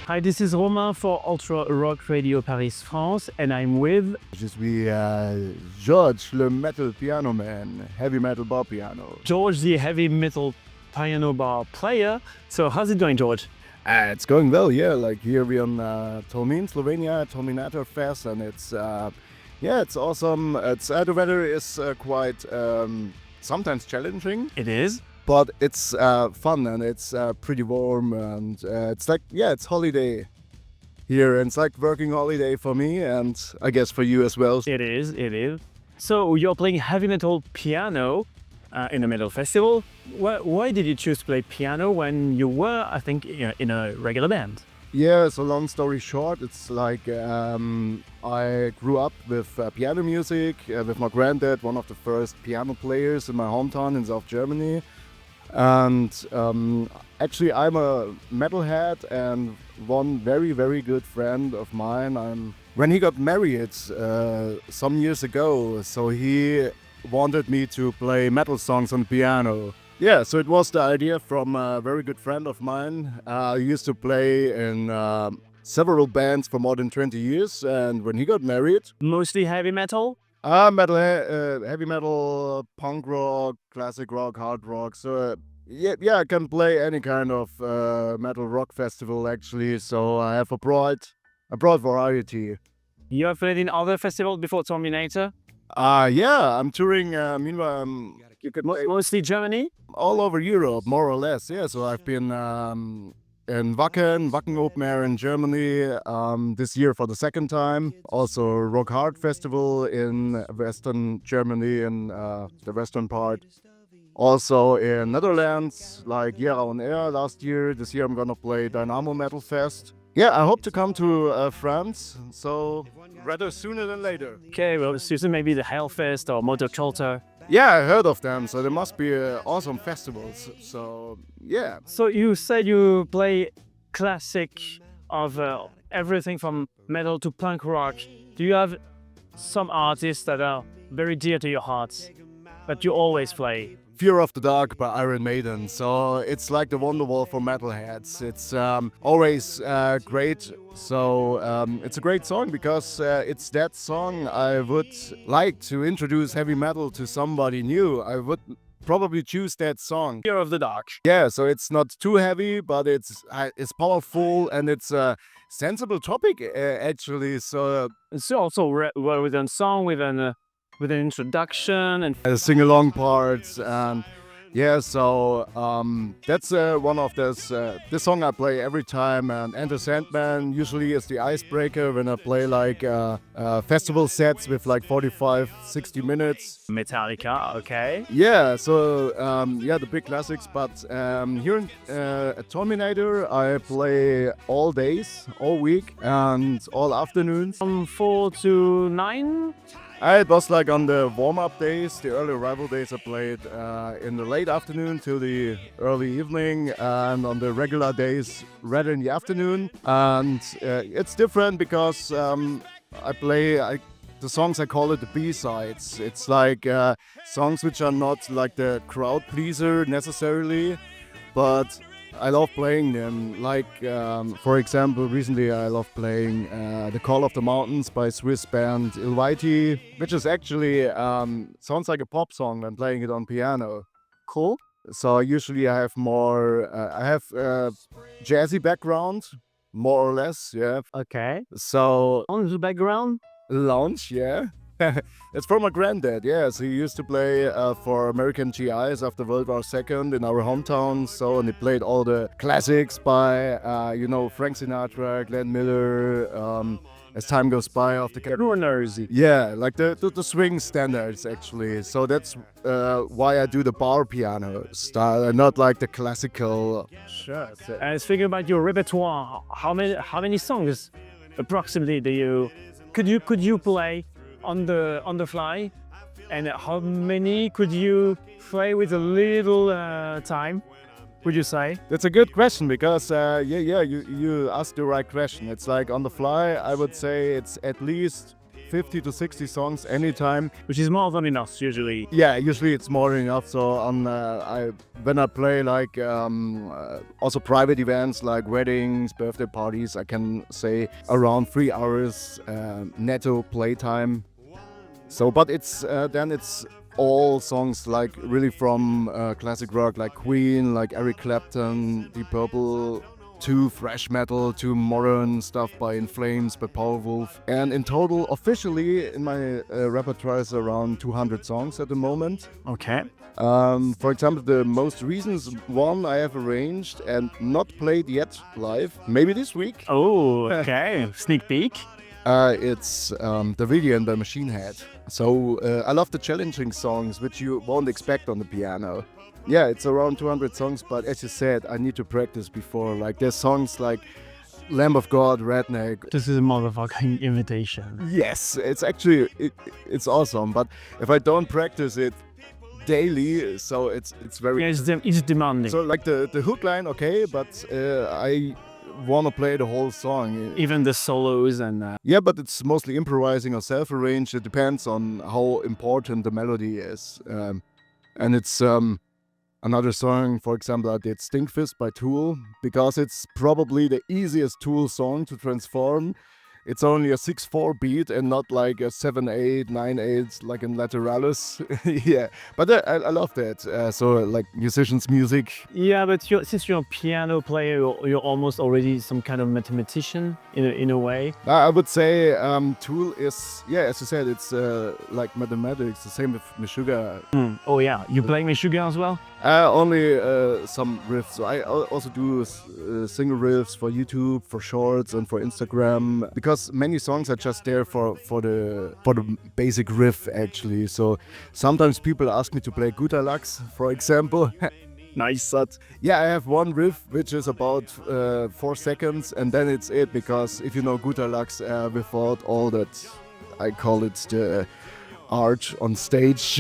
Hi, this is Romain for Ultra Rock Radio Paris France, and I'm with... Je suis Georges, le metal piano man, heavy metal Barpiano. George, the heavy metal piano bar player. So how's it going, George? It's going well, yeah. Like here we on Tolmin, Slovenia, Tolminator Fest, and it's it's awesome. The weather is quite sometimes challenging. It is. But it's fun and it's pretty warm and it's like, it's holiday here and it's like working holiday for me and I guess for you as well. It is. So you're playing heavy metal piano in a metal festival. Why did you choose to play piano when you were, I think, in a regular band? Yeah, so long story short, it's like I grew up with piano music with my granddad, one of the first piano players in my hometown in South Germany. And actually I'm a metalhead, and one very, very good friend of mine, when he got married some years ago, so he wanted me to play metal songs on piano. Yeah, so it was the idea from a very good friend of mine. I used to play in several bands for more than 20 years, and when he got married... Mostly heavy metal? Heavy metal, punk rock, classic rock, hard rock. So I can play any kind of metal rock festival actually. So I have a broad variety. You have played in other festivals before Tolminator? I'm touring. Meanwhile, you could mostly Germany, all over Europe, more or less. Yeah, so I've been in Wacken Open Air in Germany this year for the second time. Also Rock Hard Festival in Western Germany, in the western part. Also in Netherlands, like on Air last year. This year I'm gonna play Dynamo Metal Fest. Yeah, I hope to come to France, so rather sooner than later. Okay, well, Susan, maybe the Hellfest or Motorculture. Yeah, I heard of them, so they must be awesome festivals, so yeah. So you said you play classic of everything from metal to punk rock. Do you have some artists that are very dear to your heart, that you always play? Fear of the Dark by Iron Maiden, so it's like the Wonderwall for metalheads. It's always great, so it's a great song because it's that song I would like to introduce heavy metal to somebody new. I would probably choose that song. Fear of the Dark. Yeah, so it's not too heavy, but it's powerful and it's a sensible topic actually. So it's also well written song with an introduction and sing-along parts, and so that's one of this song I play every time. And Enter Sandman usually is the icebreaker when I play like festival sets with like 45-60 minutes. Metallica, okay. Yeah, so the big classics, but here at Tolminator I play all days, all week and all afternoons. From 4 to 9? It was like on the warm-up days, the early arrival days I played in the late afternoon till the early evening, and on the regular days rather in the afternoon. And it's different because I play the songs, I call it the B-sides. It's like songs which are not like the crowd pleaser necessarily, but I love playing them. Like, for example, recently I love playing The Call of the Mountains by Swiss band Xiii, which is actually sounds like a pop song when playing it on piano. Cool. So usually I have more, jazzy background, more or less, yeah. Okay. So On the background? Lounge, yeah. It's from my granddad, yeah. So he used to play for American GIs after World War II in our hometown. So, and he played all the classics by, Frank Sinatra, Glenn Miller, As Time Goes By of the Runners. Yeah, like the swing standards actually. So that's why I do the bar piano style and not like the classical. Sure. I was thinking about your repertoire. How many songs approximately could you play on the fly, and how many could you play with a little time, would you say? That's a good question because you asked the right question. It's like on the fly I would say it's at least 50 to 60 songs anytime. Which is more than enough usually. Yeah, usually it's more than enough. So when I play like also private events like weddings, birthday parties, I can say around 3 hours netto playtime. So, but it's then it's all songs like really from classic rock like Queen, like Eric Clapton, Deep Purple, to thrash metal, to modern stuff by In Flames, by Powerwolf. And in total, officially in my repertoire is around 200 songs at the moment. Okay. For example, the most recent one I have arranged and not played yet live, maybe this week. Oh, okay. Sneak peek. It's the video and the Machine Head. So I love the challenging songs, which you won't expect on the piano. Yeah, it's around 200 songs, but as you said, I need to practice before. Like there's songs like Lamb of God, Redneck. This is a motherfucking invitation. Yes, it's actually it's awesome. But if I don't practice it daily, so it's very. Yeah, it's demanding. So like the hook line, okay, but I want to play the whole song. Even the solos and. Yeah, but it's mostly improvising or self-arranged. It depends on how important the melody is, and it's. Another song, for example, I did Stinkfist by Tool, because it's probably the easiest Tool song to transform. It's only a 6/4 beat and not like a 7/8, 9/8 like in Lateralis. Yeah, but I love that. So like musicians' music. Yeah, but since you're a piano player, you're almost already some kind of mathematician in a way. I would say Tool is, yeah, as you said, it's like mathematics. The same with Meshuggah. Oh yeah, you playing Meshuggah as well? Only some riffs. So I also do single riffs for YouTube, for Shorts, and for Instagram, because many songs are just there for the basic riff actually. So sometimes people ask me to play Gutalux, for example. Nice. But yeah, I have one riff which is about 4 seconds, and then it's it. Because if you know Gutalux, without all that, I call it the art on stage,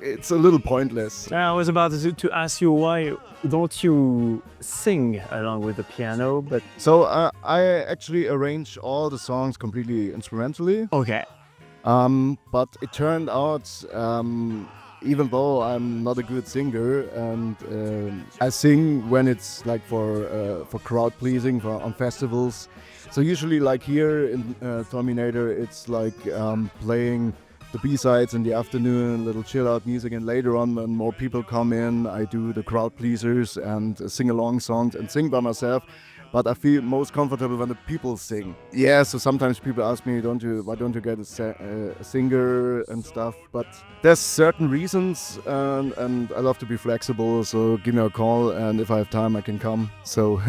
it's a little pointless. I was about to ask you, why don't you sing along with the piano? But so I actually arrange all the songs completely instrumentally. okay. But it turned out, even though I'm not a good singer, and I sing when it's like for crowd pleasing, on festivals. So usually, like here in Tolminator, it's like playing the B-sides in the afternoon, little chill-out music, and later on when more people come in, I do the crowd pleasers and sing-along songs and sing by myself. But I feel most comfortable when the people sing. Yeah, so sometimes people ask me, why don't you get a singer and stuff? But there's certain reasons, and I love to be flexible, so give me a call, and if I have time, I can come. So.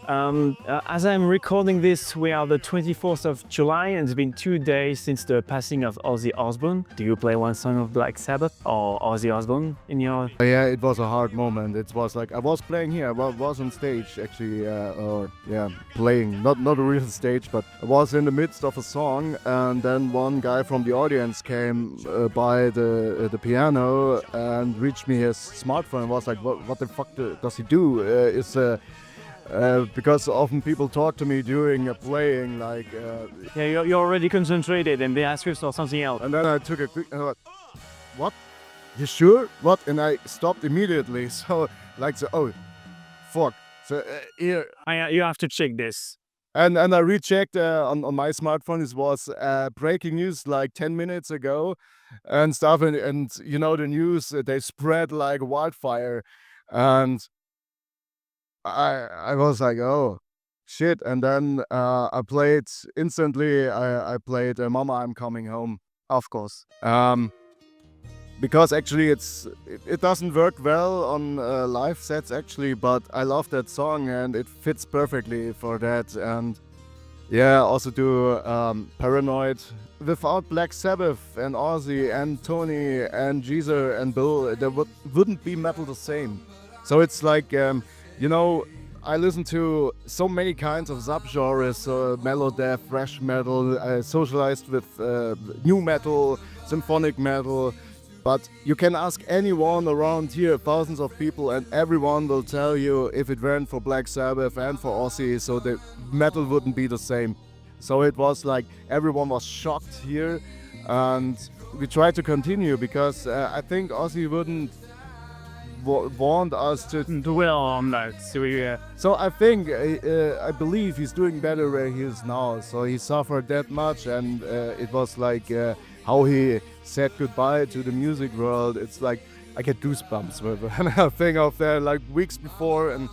As I'm recording this, we are the 24th of July, and it's been 2 days since the passing of Ozzy Osbourne. Do you play one song of Black Sabbath or Ozzy Osbourne in your... Yeah, it was a hard moment. It was like I was playing here, I was on stage actually, playing, not a real stage, but I was in the midst of a song, and then one guy from the audience came by the piano and reached me his smartphone and was like, what the fuck does he do? Because often people talk to me during playing, like... Yeah, you're already concentrated and they ask you for something else. And then I took a quick... what? You sure? What? And I stopped immediately. So, like, oh, fuck. So, here... You have to check this. And I rechecked on my smartphone. It was breaking news like 10 minutes ago and stuff. And you know, the news, they spread like wildfire. And... I was like, oh shit, and then I played instantly. I played Mama, I'm Coming Home, of course, because actually it doesn't work well on live sets actually, but I love that song and it fits perfectly for that. And yeah, also do Paranoid. Without Black Sabbath and Ozzy and Tony and Geezer and Bill, there wouldn't be metal the same. So it's like. You know, I listen to so many kinds of subgenres, mellow death, thrash metal. I socialized with new metal, symphonic metal. But you can ask anyone around here, thousands of people, and everyone will tell you if it weren't for Black Sabbath and for Ozzy, so the metal wouldn't be the same. So it was like everyone was shocked here, and we tried to continue because I think Ozzy wouldn't want us to dwell on that. So I think, I believe he's doing better where he is now. So he suffered that much, and it was like how he said goodbye to the music world. It's like I get goosebumps when I think of that, like weeks before, and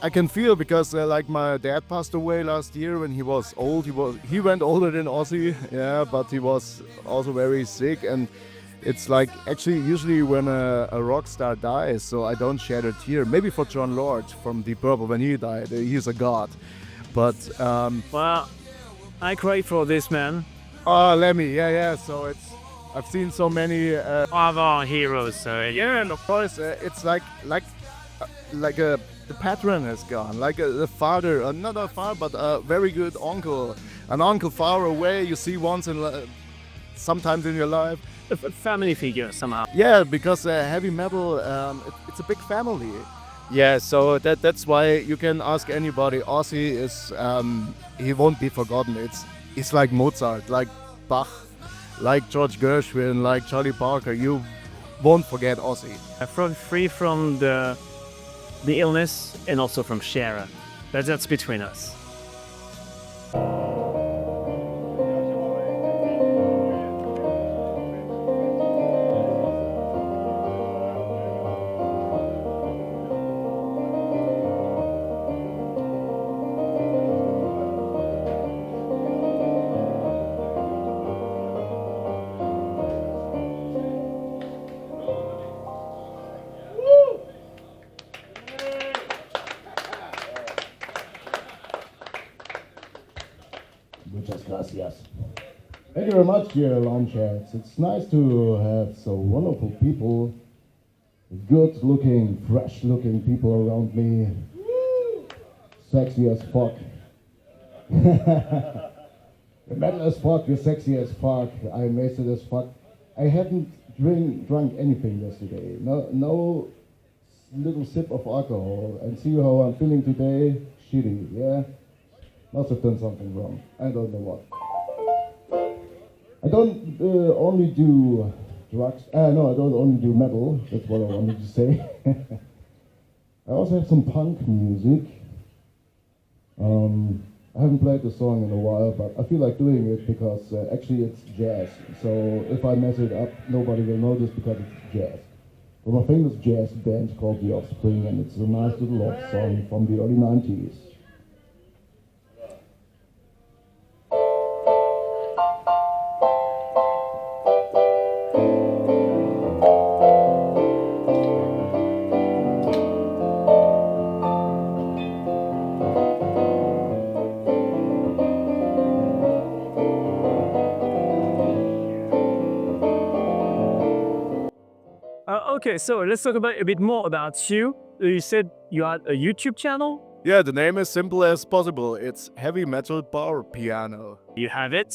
I can feel because like my dad passed away last year when he was old. He went older than Ozzy, yeah, but he was also very sick, and it's like actually usually when a rock star dies, so I don't shed a tear. Maybe for John Lord from Deep Purple when he died, he's a god. But well, I cry for this man. Oh, Lemmy, yeah. So I've seen so many Of our heroes. So yeah, and of course it's like the patron has gone, like the father, not a father, but a very good uncle, an uncle far away you see once in sometimes in your life. a family figure somehow. Yeah, because heavy metal, it's a big family. Yeah, so that's why you can ask anybody. Ozzy is, he won't be forgotten. It's like Mozart, like Bach, like George Gershwin, like Charlie Parker. You won't forget Ozzy. Free from the illness and also from Xiii. That's between us. Muchas gracias. Thank you very much, dear launchers. It's nice to have so wonderful people, good-looking, fresh-looking people around me. Sexy as fuck. You're metal as fuck, you're sexy as fuck, I'm wasted as fuck. I haven't drunk anything yesterday. No little sip of alcohol. And see how I'm feeling today? Shitty, yeah? Must have done something wrong. I don't know what. I don't only do drugs. No, I don't only do metal. That's what I wanted to say. I also have some punk music. I haven't played the song in a while, but I feel like doing it because actually it's jazz. So if I mess it up, nobody will notice because it's jazz. From a famous jazz band called The Offspring, and it's a nice little love song from the early 90s. Okay, so let's talk about a bit more about you. You said you had a YouTube channel. Yeah, the name is simple as possible. It's Heavy Metal Barpiano. You have it.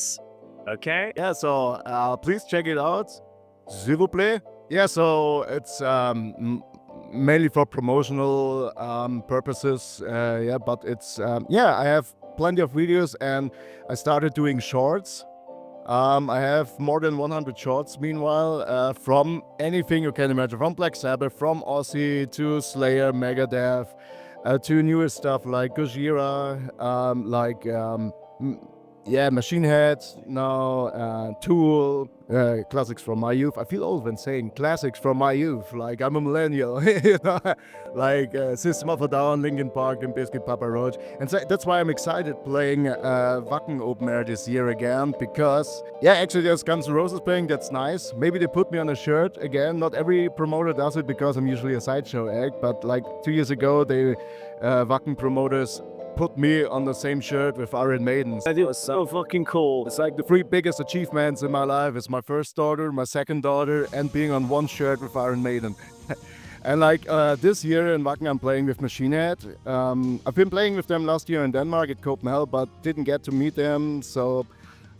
Okay. Yeah, so please check it out. S'il vous plaît. Yeah, so it's mainly for promotional purposes. Yeah, but it's I have plenty of videos, and I started doing shorts. I have more than 100 shorts meanwhile, from anything you can imagine, from Black Sabbath, from Ozzy to Slayer, Megadeth, to newer stuff like Gojira, Machine Head now, Tool, classics from my youth. I feel old when saying classics from my youth, like I'm a millennial, you know? Like System of a Down, Linkin Park, Limp Bizkit, Papa Roach. And so that's why I'm excited playing Wacken Open Air this year again, because, yeah, actually there's Guns N' Roses playing, that's nice. Maybe they put me on a shirt again. Not every promoter does it because I'm usually a sideshow act, but like 2 years ago, they Wacken promoters put me on the same shirt with Iron Maiden. That was so fucking cool. It's like the 3 biggest achievements in my life. It's my first daughter, my second daughter, and being on one shirt with Iron Maiden. And like this year in Wacken, I'm playing with Machine Head. I've been playing with them last year in Denmark at Copenhagen, but didn't get to meet them. So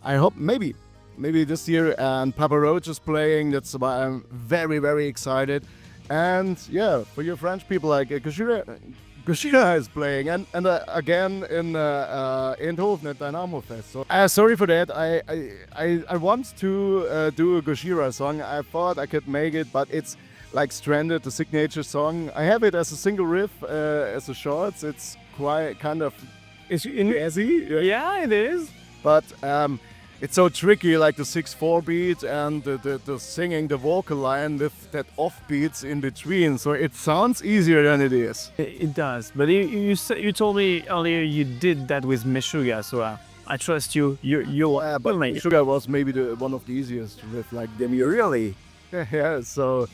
I hope maybe this year. And Papa Roach is playing. That's why I'm very, very excited. And yeah, for your French people, like Gojira is playing, and again in Eindhoven at Dynamo Fest. So sorry for that. I want to do a Gojira song. I thought I could make it, but it's like Stranded, the signature song. I have it as a single riff, as a shorts. It's quite kind of jazzy, Yeah, it is. but it's so tricky, like the 6/4 beat and the singing, the vocal line with that off beats in between. So it sounds easier than it is. It does. But you told me earlier you did that with Meshuggah, so I trust you. But will make it. Sugar was maybe one of the easiest riff, like them. Really? Yeah. So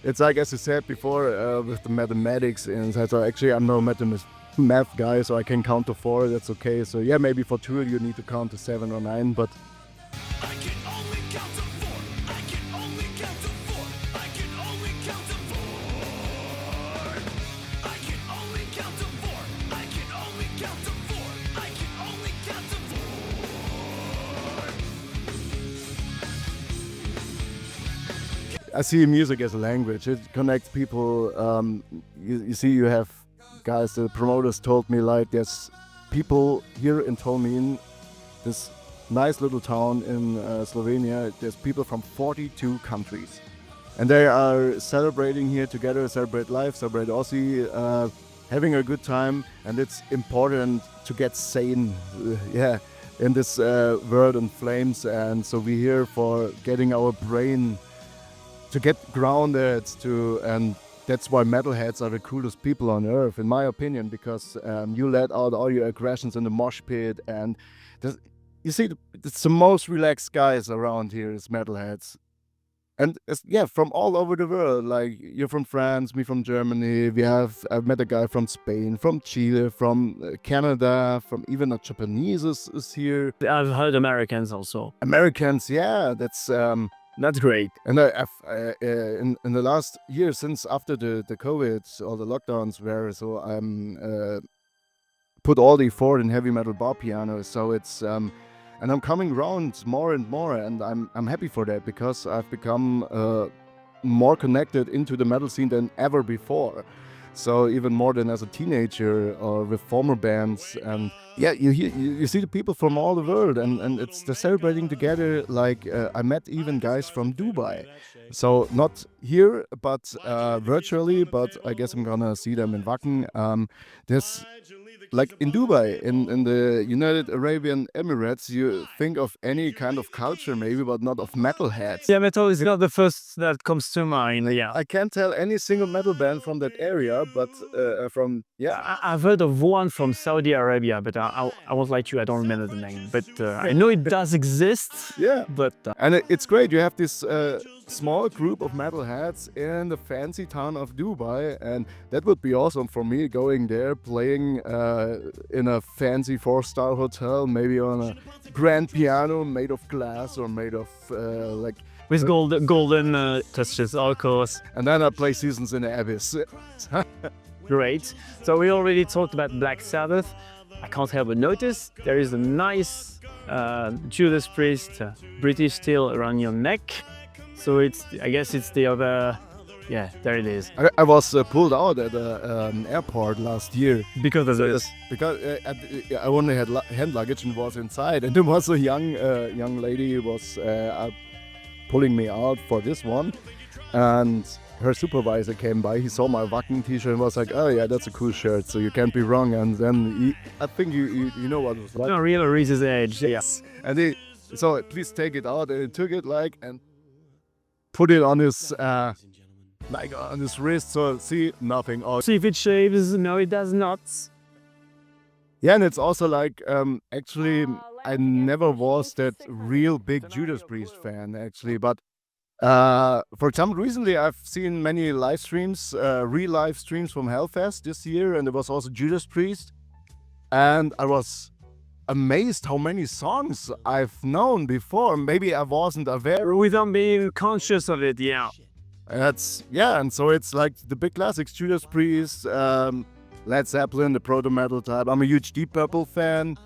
it's like, as you said before, with the mathematics inside. So actually, I'm no math guy, so I can count to 4. That's okay. So yeah, maybe for 2 you need to count to 7 or 9, but. I can only count to 4. I can only count to 4. I can only count to 4. I can only count to 4. I can only count to 4. I can only count to 4. I see music as a language. It connects people. You see, you have guys, the promoters told me, like, there's people here in Tolmin, this nice little town in Slovenia. There's people from 42 countries. And they are celebrating here together, celebrate life, celebrate Aussie, having a good time. And it's important to get sane, in this world in flames. And so we're here for getting our brain to get grounded, and that's why metalheads are the coolest people on earth, in my opinion, because you let out all your aggressions in the mosh pit, and you see, it's the most relaxed guys around here is metalheads. And from all over the world. Like, you're from France, me from Germany. I've met a guy from Spain, from Chile, from Canada, from even a Japanese is here. I've heard Americans also. Americans, yeah, that's great. And I've in the last year, since after the COVID, all the lockdowns were, so I'm put all the effort in heavy metal Barpiano. So it's and I'm coming around more and more, and I'm happy for that, because I've become more connected into the metal scene than ever before. So even more than as a teenager or with former bands. And yeah, you see the people from all the world, and they're celebrating together. Like, I met even guys from Dubai. So not here, but virtually, but I guess I'm gonna see them in Wacken. There's, like, in Dubai, in the United Arabian Emirates, you think of any kind of culture maybe, but not of metalheads. Yeah, metal is not the first that comes to mind. Yeah. I can't tell any single metal band from that area, but I've heard of one from Saudi Arabia, but I won't lie to you, I don't remember the name. But I know it does exist. Yeah. But And it's great. You have this small group of metalheads in the fancy town of Dubai, and that would be awesome for me, going there, playing in a fancy 4-star hotel, maybe on a grand piano made of glass or made of with golden touches, of course. and then I play Seasons in the Abyss. Great. So we already talked about Black Sabbath. I can't help but notice there is a nice Judas Priest British steel around your neck. So I guess it's the other. Yeah, there it is. I was pulled out at an airport last year Because of this. because I only had hand luggage and was inside, and there was a young lady who was pulling me out for this one, and her supervisor came by. He saw my Wacken t-shirt and was like, "Oh yeah, that's a cool shirt, so you can't be wrong." And then I think you know what it was like. No, real Reese's Edge. Yes. And so please take it out, and he took it and put it on his on his wrist. So see, nothing. Oh, See if it shaves. No, it does not. yeah, and it's also like, actually, I never was that real big Judas Priest fan, actually. But for example, recently I've seen many live streams, real live streams from Hellfest this year, and there was also Judas Priest. And I was amazed how many songs I've known before. Maybe I wasn't aware. Without being conscious of it, yeah. And so it's like the big classics: Judas Priest, Led Zeppelin, the proto metal type. I'm a huge Deep Purple fan.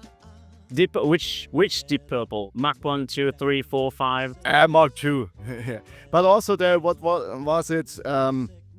Which Deep Purple? Mark 1, 2, 3, 4, 5. Mark II. But also there, what was it?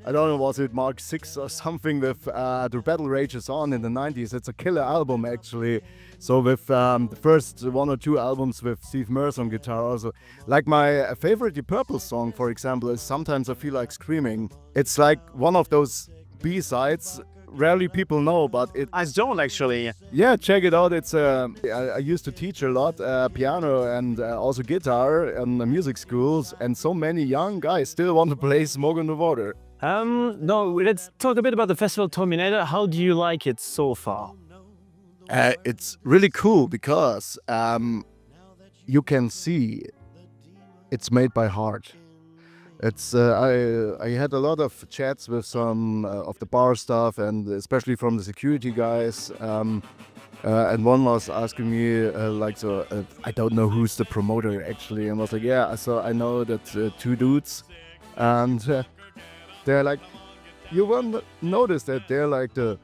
I don't know, was it Mark 6 or something with The Battle Rages On in the 90s. It's a killer album, actually. So with the first 1 or 2 albums with Steve Mercer on guitar also. Like my favorite Deep Purple song, for example, is Sometimes I Feel Like Screaming. It's like one of those B-sides rarely people know, but it... I don't actually. Yeah, check it out. It's I used to teach a lot piano and also guitar in the music schools, and so many young guys still want to play Smoke on the Water. No, let's talk a bit about the festival Tolminator. How do you like it so far? It's really cool because you can see it's made by heart. It's I had a lot of chats with some of the bar staff and especially from the security guys. And one was asking me I don't know who's the promoter actually, and I was like, yeah, so I know that 2 dudes, and they're like, you won't notice that they're like the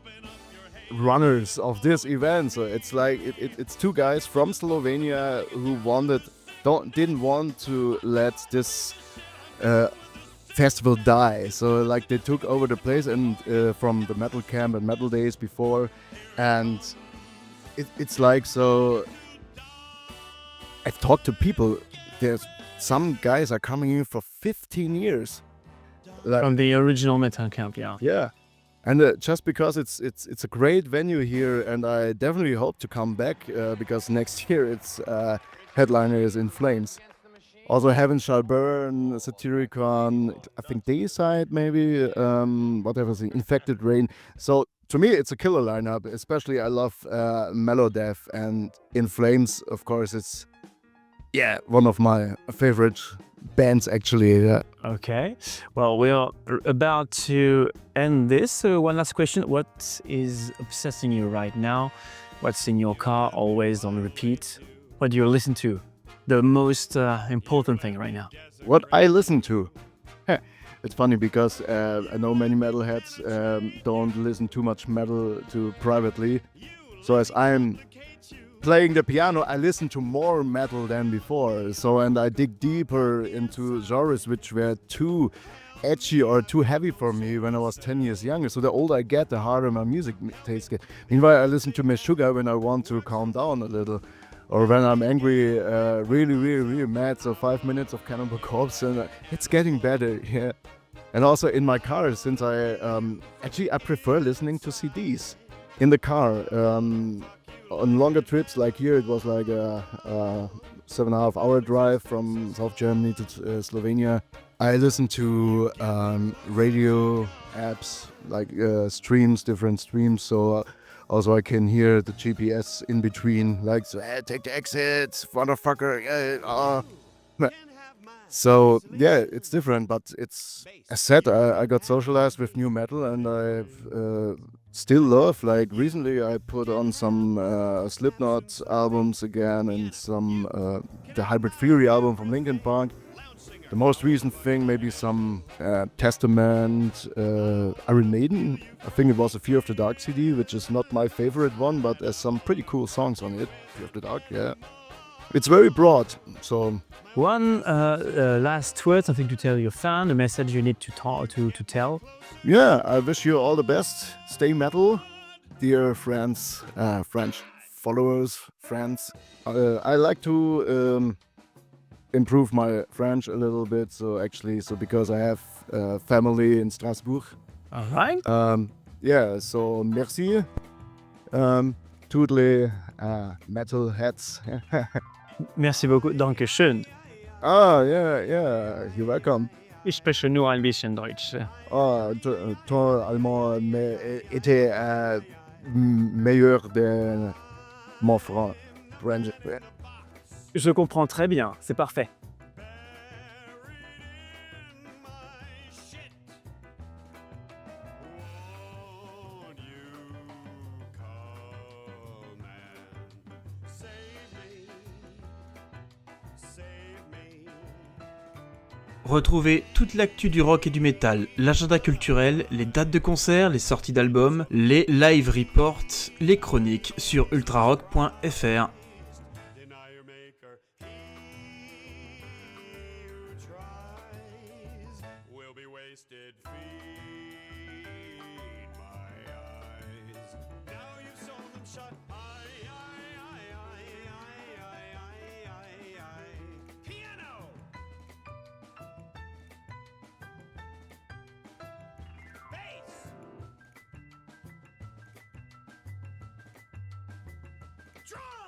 runners of this event. So it's like it's 2 guys from Slovenia who didn't want to let this festival die. So like they took over the place and from the metal camp and metal days before, and it's like, so I've talked to people. There's some guys are coming in for 15 years. Like, From the original metal camp, yeah. yeah, and just because it's a great venue here, and I definitely hope to come back because next year it's headliner is In Flames. Also Heaven Shall Burn, Satyricon, I think Dayside maybe, whatever, the Infected Rain. So to me it's a killer lineup, especially I love Melodeath, and In Flames, of course, it's one of my favorite bands actually. Yeah. Okay. Well, we're about to end this. So one last question. What is obsessing you right now? What's in your car always on repeat? What do you listen to? The most important thing right now. What I listen to? It's funny because I know many metalheads don't listen too much metal to privately. So as I'm playing the piano, I listen to more metal than before. So, and I dig deeper into genres which were too edgy or too heavy for me when I was 10 years younger. So the older I get, the harder my music taste gets. Meanwhile, I listen to Meshuggah when I want to calm down a little, or when I'm angry, really mad. So 5 minutes of Cannibal Corpse, and it's getting better. Yeah. And also in my car, since I prefer listening to CDs in the car. On longer trips, like here, it was like a 7.5 hour drive from South Germany to Slovenia. I listen to radio apps, like different streams, so also I can hear the GPS in between, like, so, hey, take the exit, motherfucker. So yeah, it's different, but it's, as said, I got socialized with new metal, and I still love, like recently I put on some Slipknot albums again, and some the Hybrid Theory album from Linkin Park. The most recent thing, maybe some Testament, Iron Maiden. I think it was a Fear of the Dark CD, which is not my favorite one, but there's some pretty cool songs on it. Fear of the Dark, yeah. It's very broad, so... One last word, something to tell your fan, a message you need to tell. Yeah, I wish you all the best. Stay metal, dear friends, French followers, friends. I like to improve my French a little bit, so because I have family in Strasbourg. All right. Yeah, so merci. Toutes les metal heads. Merci beaucoup. Dankeschön. Ah, yeah, you're welcome. Ich spreche nur ein bisschen Deutsch. Ton allemand était meilleur de mon French. Je comprends très bien, c'est parfait. Retrouvez toute l'actu du rock et du métal, l'agenda culturel, les dates de concerts, les sorties d'albums, les live reports, les chroniques sur ultrarock.fr. days will be wasted. Feed my eyes. Now you've sewn them shut. Piano. Bass. Drum.